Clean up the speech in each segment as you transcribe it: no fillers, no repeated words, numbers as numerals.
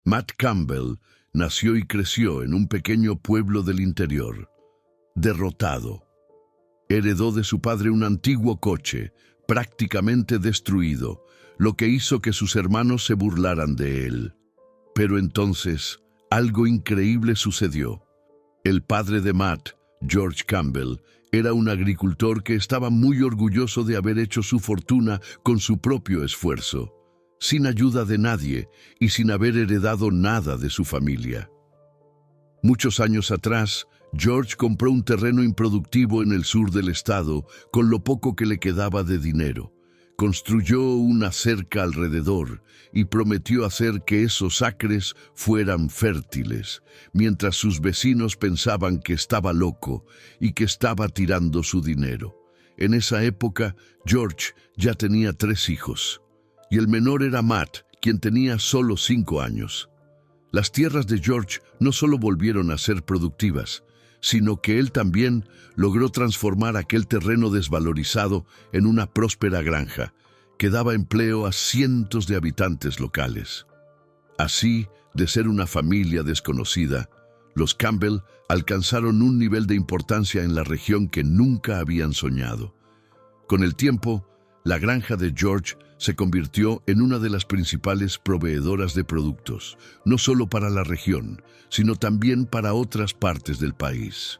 Matt Campbell nació y creció en un pequeño pueblo del interior. Derrotado. Heredó de su padre un antiguo coche, prácticamente destruido, lo que hizo que sus hermanos se burlaran de él. Pero entonces, algo increíble sucedió. El padre de Matt, George Campbell, era un agricultor que estaba muy orgulloso de haber hecho su fortuna con su propio esfuerzo, sin ayuda de nadie y sin haber heredado nada de su familia. Muchos años atrás, George compró un terreno improductivo en el sur del estado con lo poco que le quedaba de dinero. Construyó una cerca alrededor y prometió hacer que esos acres fueran fértiles, mientras sus vecinos pensaban que estaba loco y que estaba tirando su dinero. En esa época, George ya tenía 3 hijos, y el menor era Matt, quien tenía solo 5 años. Las tierras de George no solo volvieron a ser productivas, sino que él también logró transformar aquel terreno desvalorizado en una próspera granja, que daba empleo a cientos de habitantes locales. Así, de ser una familia desconocida, los Campbell alcanzaron un nivel de importancia en la región que nunca habían soñado. Con el tiempo, la granja de George se convirtió en una de las principales proveedoras de productos, no solo para la región, sino también para otras partes del país.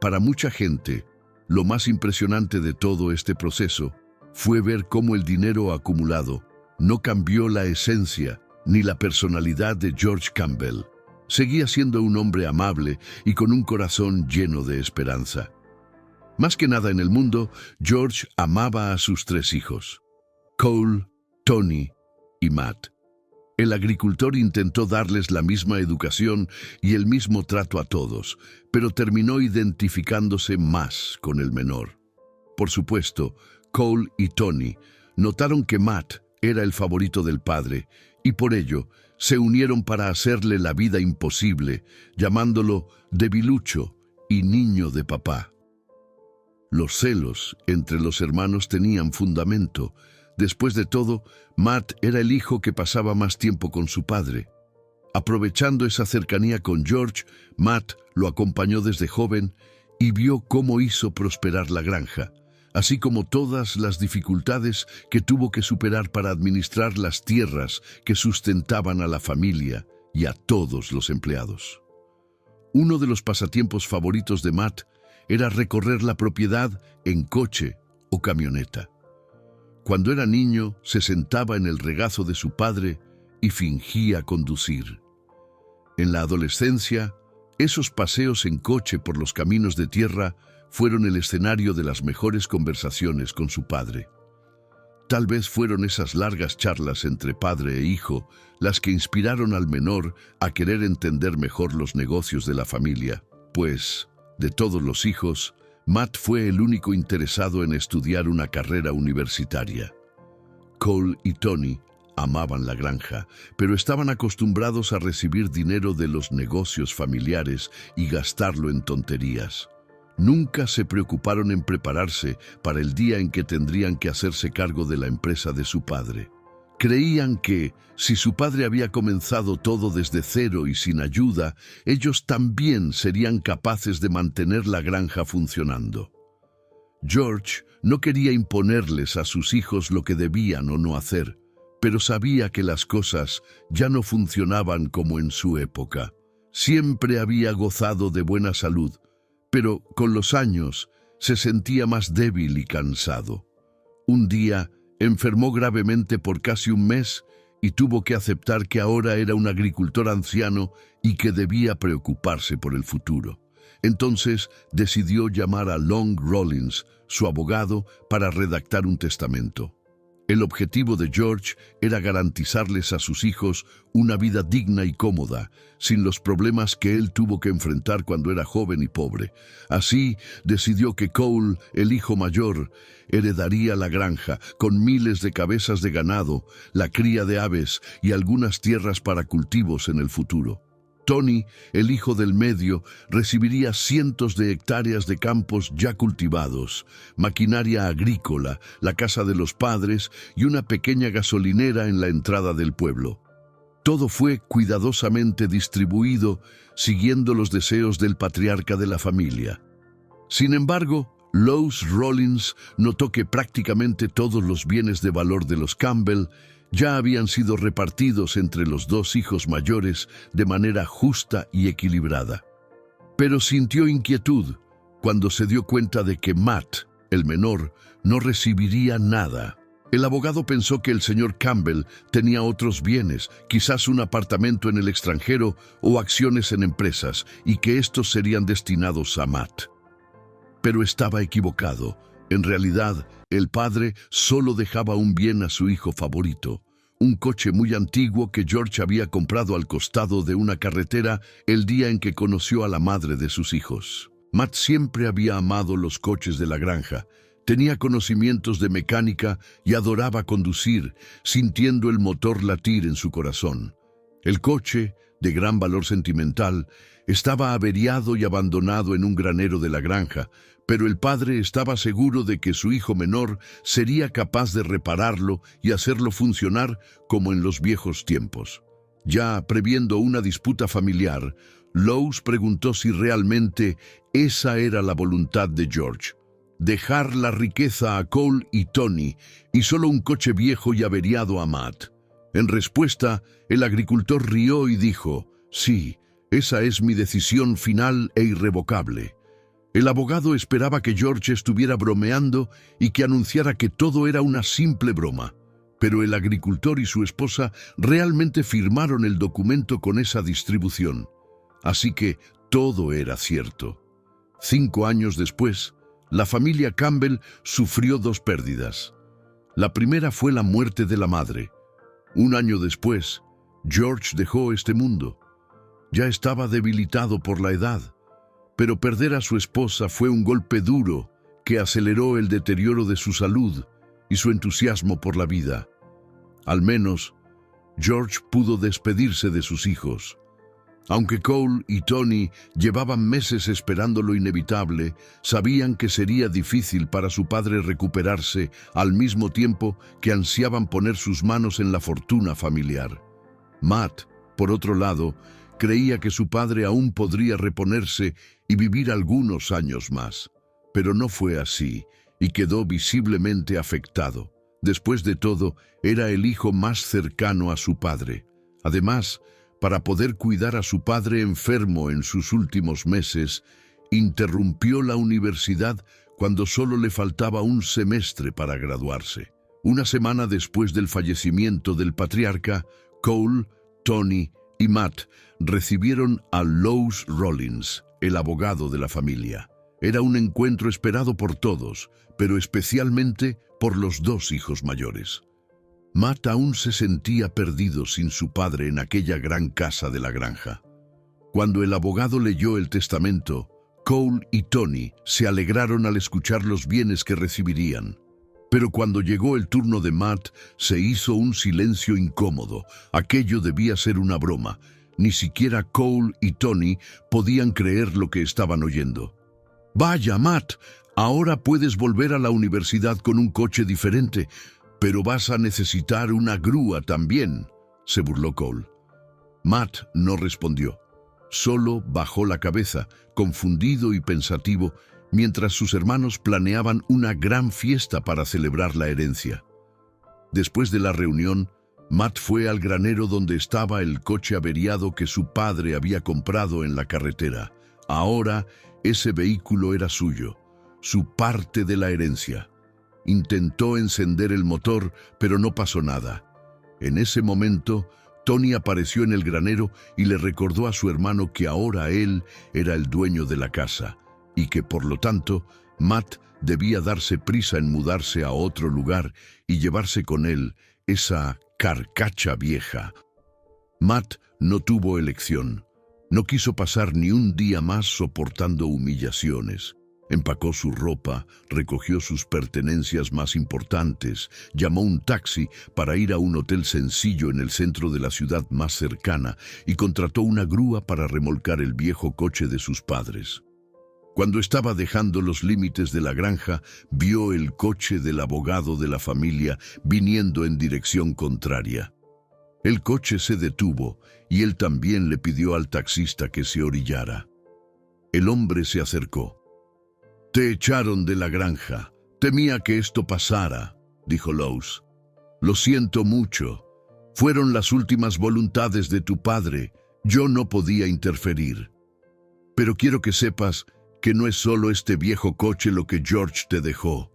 Para mucha gente, lo más impresionante de todo este proceso fue ver cómo el dinero acumulado no cambió la esencia ni la personalidad de George Campbell. Seguía siendo un hombre amable y con un corazón lleno de esperanza. Más que nada en el mundo, George amaba a sus 3 hijos, Cole, Tony y Matt. El agricultor intentó darles la misma educación y el mismo trato a todos, pero terminó identificándose más con el menor. Por supuesto, Cole y Tony notaron que Matt era el favorito del padre y por ello se unieron para hacerle la vida imposible, llamándolo debilucho y niño de papá. Los celos entre los hermanos tenían fundamento. Después de todo, Matt era el hijo que pasaba más tiempo con su padre. Aprovechando esa cercanía con George, Matt lo acompañó desde joven y vio cómo hizo prosperar la granja, así como todas las dificultades que tuvo que superar para administrar las tierras que sustentaban a la familia y a todos los empleados. Uno de los pasatiempos favoritos de Matt era recorrer la propiedad en coche o camioneta. Cuando era niño, se sentaba en el regazo de su padre y fingía conducir. En la adolescencia, esos paseos en coche por los caminos de tierra fueron el escenario de las mejores conversaciones con su padre. Tal vez fueron esas largas charlas entre padre e hijo las que inspiraron al menor a querer entender mejor los negocios de la familia, pues, de todos los hijos, Matt fue el único interesado en estudiar una carrera universitaria. Cole y Tony amaban la granja, pero estaban acostumbrados a recibir dinero de los negocios familiares y gastarlo en tonterías. Nunca se preocuparon en prepararse para el día en que tendrían que hacerse cargo de la empresa de su padre. Creían que, si su padre había comenzado todo desde cero y sin ayuda, ellos también serían capaces de mantener la granja funcionando. George no quería imponerles a sus hijos lo que debían o no hacer, pero sabía que las cosas ya no funcionaban como en su época. Siempre había gozado de buena salud, pero con los años se sentía más débil y cansado. Un día, enfermó gravemente por casi un mes y tuvo que aceptar que ahora era un agricultor anciano y que debía preocuparse por el futuro. Entonces decidió llamar a Long Rollins, su abogado, para redactar un testamento. El objetivo de George era garantizarles a sus hijos una vida digna y cómoda, sin los problemas que él tuvo que enfrentar cuando era joven y pobre. Así, decidió que Cole, el hijo mayor, heredaría la granja, con miles de cabezas de ganado, la cría de aves y algunas tierras para cultivos en el futuro. Tony, el hijo del medio, recibiría cientos de hectáreas de campos ya cultivados, maquinaria agrícola, la casa de los padres y una pequeña gasolinera en la entrada del pueblo. Todo fue cuidadosamente distribuido, siguiendo los deseos del patriarca de la familia. Sin embargo, Lois Rollins notó que prácticamente todos los bienes de valor de los Campbell ya habían sido repartidos entre los dos hijos mayores de manera justa y equilibrada. Pero sintió inquietud cuando se dio cuenta de que Matt, el menor, no recibiría nada. El abogado pensó que el señor Campbell tenía otros bienes, quizás un apartamento en el extranjero o acciones en empresas, y que estos serían destinados a Matt. Pero estaba equivocado. En realidad, el padre solo dejaba un bien a su hijo favorito, un coche muy antiguo que George había comprado al costado de una carretera el día en que conoció a la madre de sus hijos. Matt siempre había amado los coches de la granja. Tenía conocimientos de mecánica y adoraba conducir, sintiendo el motor latir en su corazón. El coche, de gran valor sentimental, estaba averiado y abandonado en un granero de la granja, pero el padre estaba seguro de que su hijo menor sería capaz de repararlo y hacerlo funcionar como en los viejos tiempos. Ya previendo una disputa familiar, Lois preguntó si realmente esa era la voluntad de George. Dejar la riqueza a Cole y Tony y solo un coche viejo y averiado a Matt. En respuesta, el agricultor rió y dijo, «Sí, esa es mi decisión final e irrevocable». El abogado esperaba que George estuviera bromeando y que anunciara que todo era una simple broma. Pero el agricultor y su esposa realmente firmaron el documento con esa distribución. Así que todo era cierto. 5 años después, la familia Campbell sufrió 2 pérdidas. La primera fue la muerte de la madre. 1 año después, George dejó este mundo. Ya estaba debilitado por la edad, pero perder a su esposa fue un golpe duro que aceleró el deterioro de su salud y su entusiasmo por la vida. Al menos, George pudo despedirse de sus hijos. Aunque Cole y Tony llevaban meses esperando lo inevitable, sabían que sería difícil para su padre recuperarse al mismo tiempo que ansiaban poner sus manos en la fortuna familiar. Matt, por otro lado, creía que su padre aún podría reponerse y vivir algunos años más. Pero no fue así, y quedó visiblemente afectado. Después de todo, era el hijo más cercano a su padre. Además, para poder cuidar a su padre enfermo en sus últimos meses, interrumpió la universidad cuando solo le faltaba un semestre para graduarse. Una semana después del fallecimiento del patriarca, Cole, Tony y Matt recibieron a Lois Rollins, el abogado de la familia. Era un encuentro esperado por todos, pero especialmente por los 2 hijos mayores. Matt aún se sentía perdido sin su padre en aquella gran casa de la granja. Cuando el abogado leyó el testamento, Cole y Tony se alegraron al escuchar los bienes que recibirían. Pero cuando llegó el turno de Matt, se hizo un silencio incómodo. Aquello debía ser una broma. Ni siquiera Cole y Tony podían creer lo que estaban oyendo. «Vaya, Matt, ahora puedes volver a la universidad con un coche diferente, pero vas a necesitar una grúa también», se burló Cole. Matt no respondió. Solo bajó la cabeza, confundido y pensativo, mientras sus hermanos planeaban una gran fiesta para celebrar la herencia. Después de la reunión, Matt fue al granero donde estaba el coche averiado que su padre había comprado en la carretera. Ahora, ese vehículo era suyo, su parte de la herencia. Intentó encender el motor, pero no pasó nada. En ese momento, Tony apareció en el granero y le recordó a su hermano que ahora él era el dueño de la casa y que, por lo tanto, Matt debía darse prisa en mudarse a otro lugar y llevarse con él esa carcacha vieja. Matt no tuvo elección. No quiso pasar ni un día más soportando humillaciones. Empacó su ropa, recogió sus pertenencias más importantes, llamó un taxi para ir a un hotel sencillo en el centro de la ciudad más cercana y contrató una grúa para remolcar el viejo coche de sus padres. Cuando estaba dejando los límites de la granja, vio el coche del abogado de la familia viniendo en dirección contraria. El coche se detuvo y él también le pidió al taxista que se orillara. El hombre se acercó. «Te echaron de la granja. Temía que esto pasara», dijo Lowe's. «Lo siento mucho. Fueron las últimas voluntades de tu padre. Yo no podía interferir. Pero quiero que sepas que no es solo este viejo coche lo que George te dejó.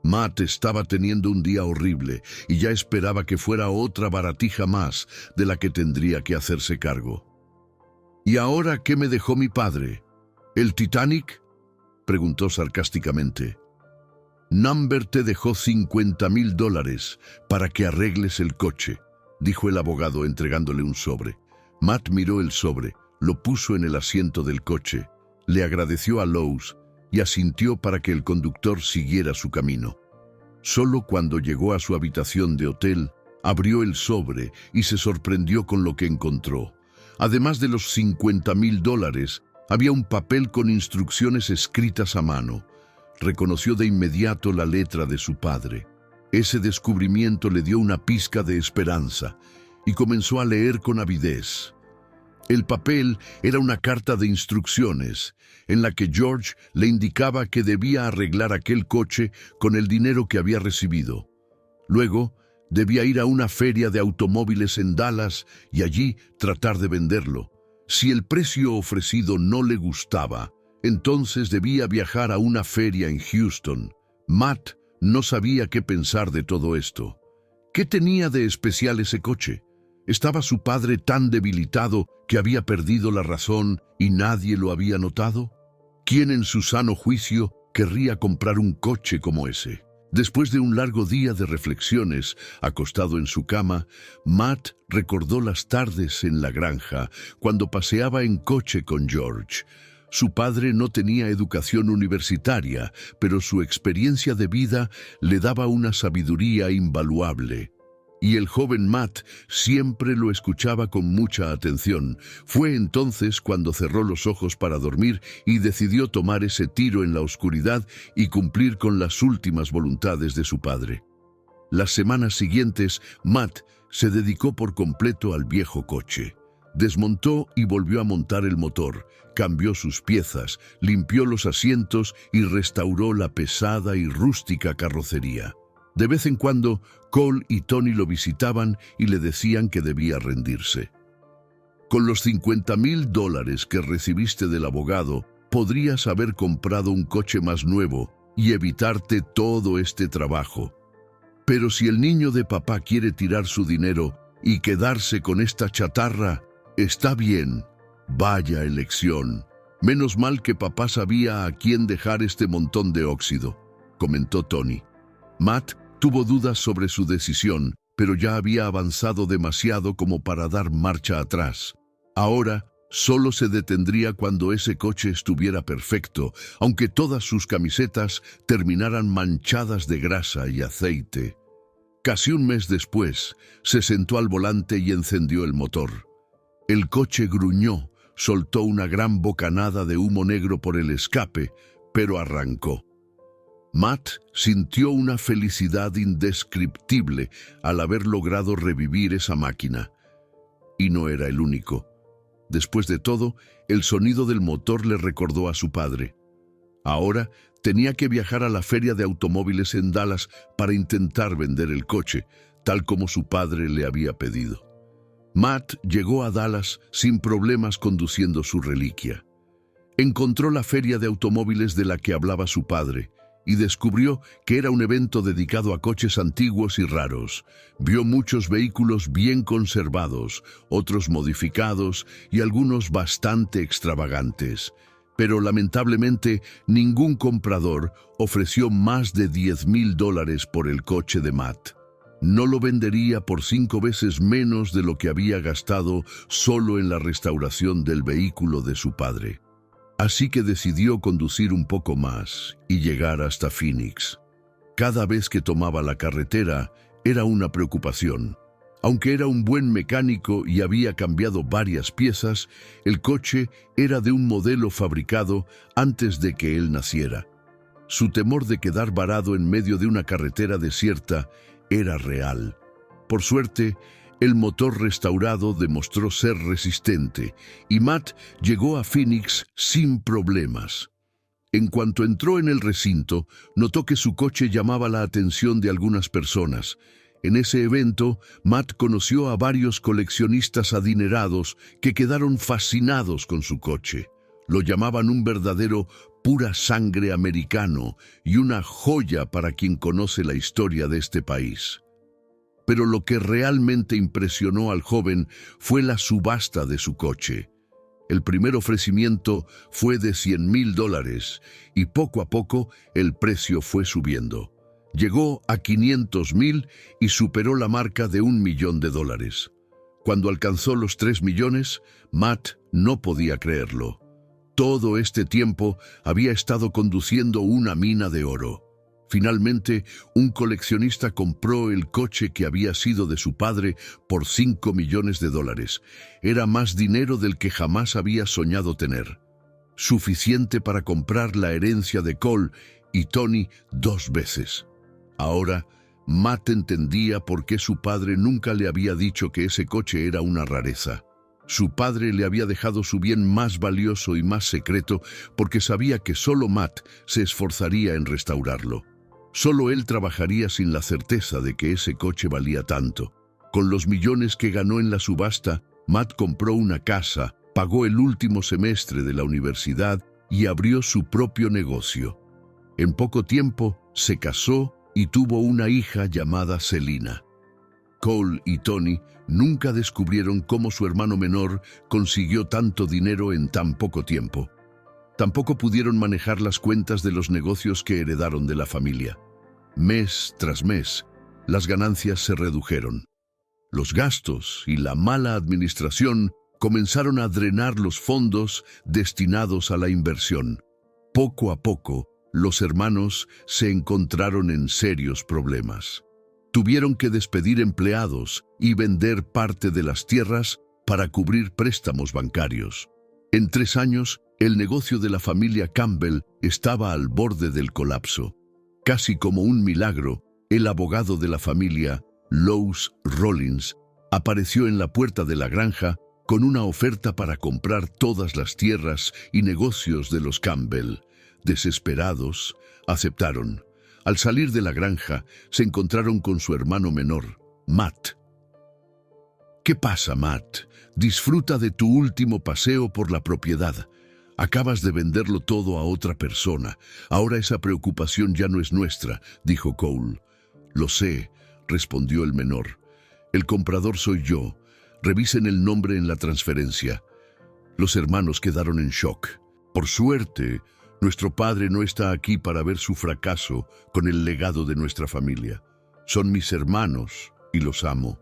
Matt estaba teniendo un día horrible y ya esperaba que fuera otra baratija más de la que tendría que hacerse cargo». «¿Y ahora qué me dejó mi padre? ¿El Titanic?», preguntó sarcásticamente. «Number te dejó $50,000 para que arregles el coche», dijo el abogado entregándole un sobre. Matt miró el sobre, lo puso en el asiento del coche, le agradeció a Lowe's y asintió para que el conductor siguiera su camino. Solo cuando llegó a su habitación de hotel, abrió el sobre y se sorprendió con lo que encontró. Además de los $50,000, había un papel con instrucciones escritas a mano. Reconoció de inmediato la letra de su padre. Ese descubrimiento le dio una pizca de esperanza y comenzó a leer con avidez. El papel era una carta de instrucciones en la que George le indicaba que debía arreglar aquel coche con el dinero que había recibido. Luego, debía ir a una feria de automóviles en Dallas y allí tratar de venderlo. Si el precio ofrecido no le gustaba, entonces debía viajar a una feria en Houston. Matt no sabía qué pensar de todo esto. ¿Qué tenía de especial ese coche? ¿Estaba su padre tan debilitado que había perdido la razón y nadie lo había notado? ¿Quién en su sano juicio querría comprar un coche como ese? Después de un largo día de reflexiones, acostado en su cama, Matt recordó las tardes en la granja, cuando paseaba en coche con George. Su padre no tenía educación universitaria, pero su experiencia de vida le daba una sabiduría invaluable. Y el joven Matt siempre lo escuchaba con mucha atención. Fue entonces cuando cerró los ojos para dormir y decidió tomar ese tiro en la oscuridad y cumplir con las últimas voluntades de su padre. Las semanas siguientes, Matt se dedicó por completo al viejo coche. Desmontó y volvió a montar el motor, cambió sus piezas, limpió los asientos y restauró la pesada y rústica carrocería. De vez en cuando, Cole y Tony lo visitaban y le decían que debía rendirse. «Con los $50,000 que recibiste del abogado, podrías haber comprado un coche más nuevo y evitarte todo este trabajo. Pero si el niño de papá quiere tirar su dinero y quedarse con esta chatarra, está bien, vaya elección. Menos mal que papá sabía a quién dejar este montón de óxido», comentó Tony. Matt tuvo dudas sobre su decisión, pero ya había avanzado demasiado como para dar marcha atrás. Ahora solo se detendría cuando ese coche estuviera perfecto, aunque todas sus camisetas terminaran manchadas de grasa y aceite. Casi un mes después, se sentó al volante y encendió el motor. El coche gruñó, soltó una gran bocanada de humo negro por el escape, pero arrancó. Matt sintió una felicidad indescriptible al haber logrado revivir esa máquina. Y no era el único. Después de todo, el sonido del motor le recordó a su padre. Ahora tenía que viajar a la feria de automóviles en Dallas para intentar vender el coche, tal como su padre le había pedido. Matt llegó a Dallas sin problemas conduciendo su reliquia. Encontró la feria de automóviles de la que hablaba su padre y descubrió que era un evento dedicado a coches antiguos y raros. Vio muchos vehículos bien conservados, otros modificados y algunos bastante extravagantes. Pero lamentablemente ningún comprador ofreció más de $10,000 por el coche de Matt. No lo vendería por 5 veces menos de lo que había gastado solo en la restauración del vehículo de su padre. Así que decidió conducir un poco más y llegar hasta Phoenix. Cada vez que tomaba la carretera era una preocupación. Aunque era un buen mecánico y había cambiado varias piezas, el coche era de un modelo fabricado antes de que él naciera. Su temor de quedar varado en medio de una carretera desierta era real. Por suerte, El motor restaurado demostró ser resistente y Matt llegó a Phoenix sin problemas. En cuanto entró en el recinto, notó que su coche llamaba la atención de algunas personas. En ese evento, Matt conoció a varios coleccionistas adinerados que quedaron fascinados con su coche. Lo llamaban un verdadero pura sangre americano y una joya para quien conoce la historia de este país. Pero lo que realmente impresionó al joven fue la subasta de su coche. El primer ofrecimiento fue de $100,000 y poco a poco el precio fue subiendo. Llegó a 500,000 y superó la marca de $1,000,000. Cuando alcanzó los 3 millones, Matt no podía creerlo. Todo este tiempo había estado conduciendo una mina de oro. Finalmente, un coleccionista compró el coche que había sido de su padre por $5 millones. Era más dinero del que jamás había soñado tener. Suficiente para comprar la herencia de Cole y Tony 2 veces. Ahora, Matt entendía por qué su padre nunca le había dicho que ese coche era una rareza. Su padre le había dejado su bien más valioso y más secreto porque sabía que solo Matt se esforzaría en restaurarlo. Solo él trabajaría sin la certeza de que ese coche valía tanto. Con los millones que ganó en la subasta, Matt compró una casa, pagó el último semestre de la universidad y abrió su propio negocio. En poco tiempo se casó y tuvo una hija llamada Selina. Cole y Tony nunca descubrieron cómo su hermano menor consiguió tanto dinero en tan poco tiempo. Tampoco pudieron manejar las cuentas de los negocios que heredaron de la familia. Mes tras mes, las ganancias se redujeron. Los gastos y la mala administración comenzaron a drenar los fondos destinados a la inversión. Poco a poco, los hermanos se encontraron en serios problemas. Tuvieron que despedir empleados y vender parte de las tierras para cubrir préstamos bancarios. En 3 años, el negocio de la familia Campbell estaba al borde del colapso. Casi como un milagro, el abogado de la familia, Lois Rollins, apareció en la puerta de la granja con una oferta para comprar todas las tierras y negocios de los Campbell. Desesperados, aceptaron. Al salir de la granja, se encontraron con su hermano menor, Matt. ¿Qué pasa, Matt? Disfruta de tu último paseo por la propiedad. Acabas de venderlo todo a otra persona. Ahora esa preocupación ya no es nuestra, dijo Cole. Lo sé, respondió el menor. El comprador soy yo. Revisen el nombre en la transferencia. Los hermanos quedaron en shock. Por suerte, nuestro padre no está aquí para ver su fracaso con el legado de nuestra familia. Son mis hermanos y los amo.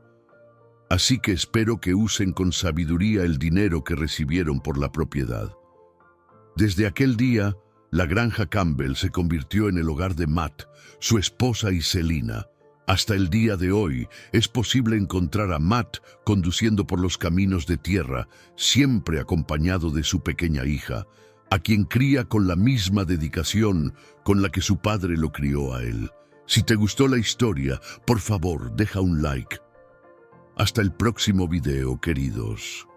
Así que espero que usen con sabiduría el dinero que recibieron por la propiedad. Desde aquel día, la granja Campbell se convirtió en el hogar de Matt, su esposa y Selina. Hasta el día de hoy es posible encontrar a Matt conduciendo por los caminos de tierra, siempre acompañado de su pequeña hija, a quien cría con la misma dedicación con la que su padre lo crió a él. Si te gustó la historia, por favor, deja un like. Hasta el próximo video, queridos.